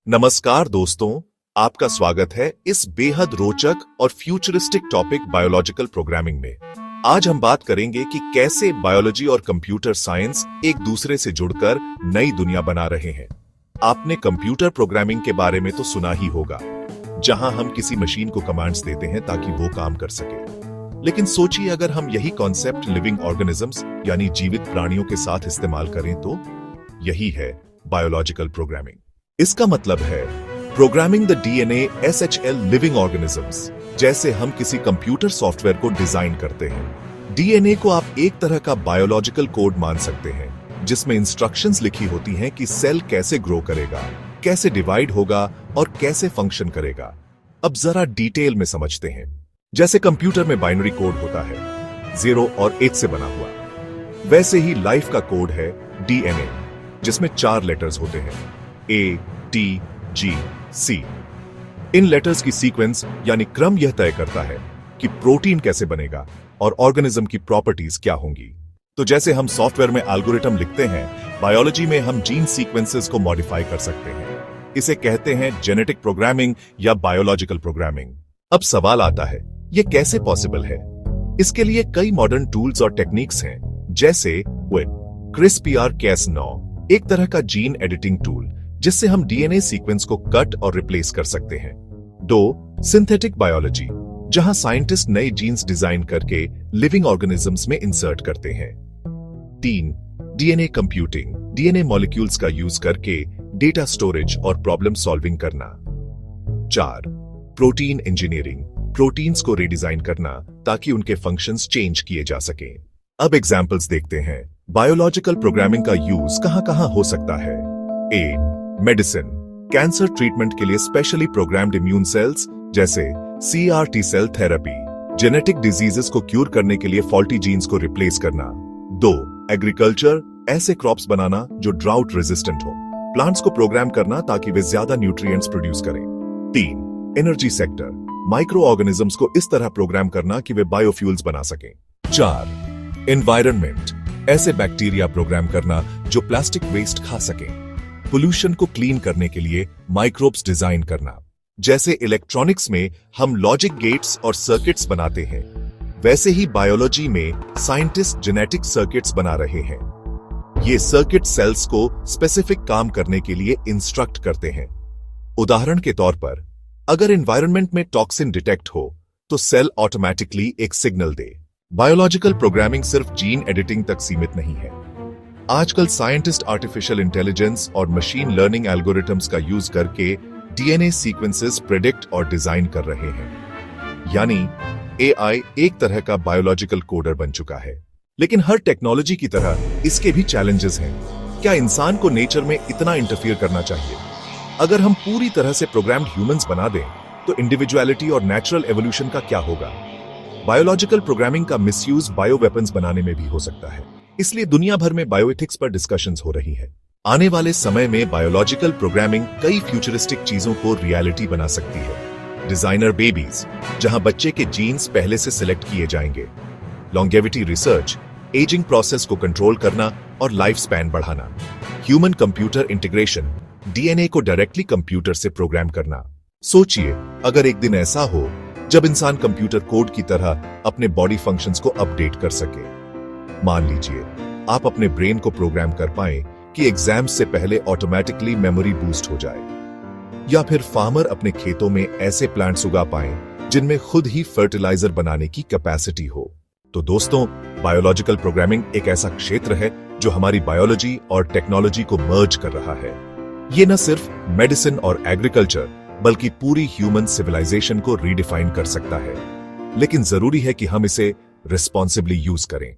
नमस्कार दोस्तों, आपका स्वागत है इस बेहद रोचक और फ्यूचरिस्टिक टॉपिक बायोलॉजिकल प्रोग्रामिंग में। आज हम बात करेंगे कि कैसे बायोलॉजी और कंप्यूटर साइंस एक दूसरे से जुड़कर नई दुनिया बना रहे हैं। आपने कंप्यूटर प्रोग्रामिंग के बारे में तो सुना ही होगा, जहां हम किसी मशीन को कमांड्स देते हैं ताकि वो काम कर सके। लेकिन सोचिए, अगर हम यही कॉन्सेप्ट लिविंग ऑर्गेनिजम्स यानी जीवित प्राणियों के साथ इस्तेमाल करें तो यही है बायोलॉजिकल प्रोग्रामिंग। इसका मतलब है प्रोग्रामिंग द डीएनए एसएचएल लिविंग ऑर्गेनिजम्स। जैसे हम किसी कंप्यूटर सॉफ्टवेयर को डिजाइन करते हैं, डीएनए को आप एक तरह का बायोलॉजिकल कोड मान सकते हैं, जिसमें इंस्ट्रक्शंस लिखी होती हैं कि सेल कैसे ग्रो करेगा, कैसे डिवाइड होगा और कैसे फंक्शन करेगा। अब जरा डिटेल में समझते हैं। जैसे कंप्यूटर में बाइनरी कोड होता है 0 और 1 से बना हुआ, वैसे ही लाइफ का कोड है डीएनए, जिसमें 4 लेटर्स होते हैं A, T, G, C। In letters की सीक्वेंस यानी क्रम यह तय करता है कि प्रोटीन कैसे बनेगा और ऑर्गेनिज्म की प्रॉपर्टीज क्या होंगी। तो जैसे हम सॉफ्टवेयर में एल्गोरिथम लिखते हैं, बायोलॉजी में हम जीन सीक्वेंसेस को मॉडिफाई कर सकते हैं। इसे कहते हैं जेनेटिक प्रोग्रामिंग या बायोलॉजिकल प्रोग्रामिंग। अब सवाल आता है, यह कैसे पॉसिबल है? इसके लिए कई मॉडर्न टूल्स और टेक्निक्स हैं, जैसे CRISPR-Cas9, एक तरह का जीन एडिटिंग टूल जिससे हम डीएनए सीक्वेंस को कट और रिप्लेस कर सकते हैं। 2. सिंथेटिक बायोलॉजी, जहां साइंटिस्ट नए जीन्स डिजाइन करके लिविंग ऑर्गेनिजम्स में इंसर्ट करते हैं। 3. डीएनए कंप्यूटिंग, डीएनए मॉलिक्यूल्स का यूज करके डेटा स्टोरेज और प्रॉब्लम सॉल्विंग करना। 4. प्रोटीन इंजीनियरिंग, प्रोटीन्स को रीडिजाइन करना ताकि उनके फंक्शंस चेंज किए जा सकें। अब एग्जाम्पल्स देखते हैं। बायोलॉजिकल प्रोग्रामिंग का यूज कहां-कहां हो सकता है? A. मेडिसिन, कैंसर ट्रीटमेंट के लिए स्पेशली प्रोग्राम्ड इम्यून सेल्स जैसे CRT cell therapy, genetic diseases को क्यूर करने के लिए फॉल्टी जीन्स को रिप्लेस करना। 2. एग्रीकल्चर, ऐसे क्रॉप्स बनाना जो ड्राउट रेजिस्टेंट हो, प्लांट्स को प्रोग्राम करना ताकि वे ज्यादा न्यूट्रिएंट्स प्रोड्यूस करें। 3. एनर्जी सेक्टर, माइक्रो ऑर्गेनिजम्स को इस तरह प्रोग्राम करना कि वे बायोफ्यूल्स बना सकें। 4. एनवायरनमेंट, ऐसे बैक्टीरिया प्रोग्राम करना जो प्लास्टिक वेस्ट खा सकें। पोल्यूशन को क्लीन करने के लिए माइक्रोब्स डिजाइन करना। जैसे इलेक्ट्रॉनिक्स में हम लॉजिक गेट्स और सर्किट्स बनाते हैं, वैसे ही बायोलॉजी में साइंटिस्ट जेनेटिक सर्किट्स बना रहे हैं। ये सर्किट सेल्स को स्पेसिफिक काम करने के लिए इंस्ट्रक्ट करते हैं। उदाहरण के तौर पर, अगर एनवायरनमेंट में टॉक्सिन डिटेक्ट हो तो सेल ऑटोमेटिकली एक सिग्नल दे। बायोलॉजिकल प्रोग्रामिंग सिर्फ जीन एडिटिंग तक सीमित नहीं है। आजकल साइंटिस्ट आर्टिफिशियल इंटेलिजेंस और मशीन लर्निंग एल्गोरिथम्स का यूज करके डीएनए सीक्वेंसेस प्रेडिक्ट और डिजाइन कर रहे हैं। यानी AI एक तरह का बायोलॉजिकल कोडर बन चुका है। लेकिन हर टेक्नोलॉजी की तरह इसके भी चैलेंजेस हैं। क्या इंसान को नेचर में इतना इंटरफियर करना चाहिए? अगर हम पूरी तरह से प्रोग्राम्ड ह्यूमंस बना दें तो इंडिविजुअलिटी और नेचुरल एवोल्यूशन का क्या होगा? बायोलॉजिकल प्रोग्रामिंग का मिसयूज बायो वेपन्स बनाने में भी हो सकता है। इसलिए दुनिया भर में बायोएथिक्स पर डिस्कशंस हो रही है। आने वाले समय में बायोलॉजिकल प्रोग्रामिंग कई फ्यूचरिस्टिक चीजों को रियलिटी बना सकती है। डिजाइनर बेबीज, जहां बच्चे के जीन्स पहले से सिलेक्ट किए जाएंगे। लॉन्गेविटी रिसर्च, एजिंग प्रोसेस को कंट्रोल करना और लाइफ स्पैन बढ़ाना। ह्यूमन कंप्यूटर इंटीग्रेशन, डीएनए को डायरेक्टली कंप्यूटर से प्रोग्राम करना। सोचिए, अगर एक दिन ऐसा हो जब इंसान कंप्यूटर कोड की तरह अपने बॉडी फंक्शंस को अपडेट कर सके। मान लीजिए आप अपने ब्रेन को प्रोग्राम कर पाएं कि एग्जाम्स से पहले ऑटोमेटिकली मेमोरी बूस्ट हो जाए, या फिर फार्मर अपने खेतों में ऐसे प्लांट्स उगा पाएं जिनमें खुद ही फर्टिलाइजर बनाने की कैपेसिटी हो। तो दोस्तों, बायोलॉजिकल प्रोग्रामिंग एक ऐसा क्षेत्र है जो हमारी बायोलॉजी और टेक्नोलॉजी को मर्ज कर रहा है। ये न सिर्फ मेडिसिन और एग्रीकल्चर बल्कि पूरी ह्यूमन सिविलाइजेशन को रीडिफाइन कर सकता है। लेकिन जरूरी है कि हम इसे रिस्पॉन्सिबली यूज करें।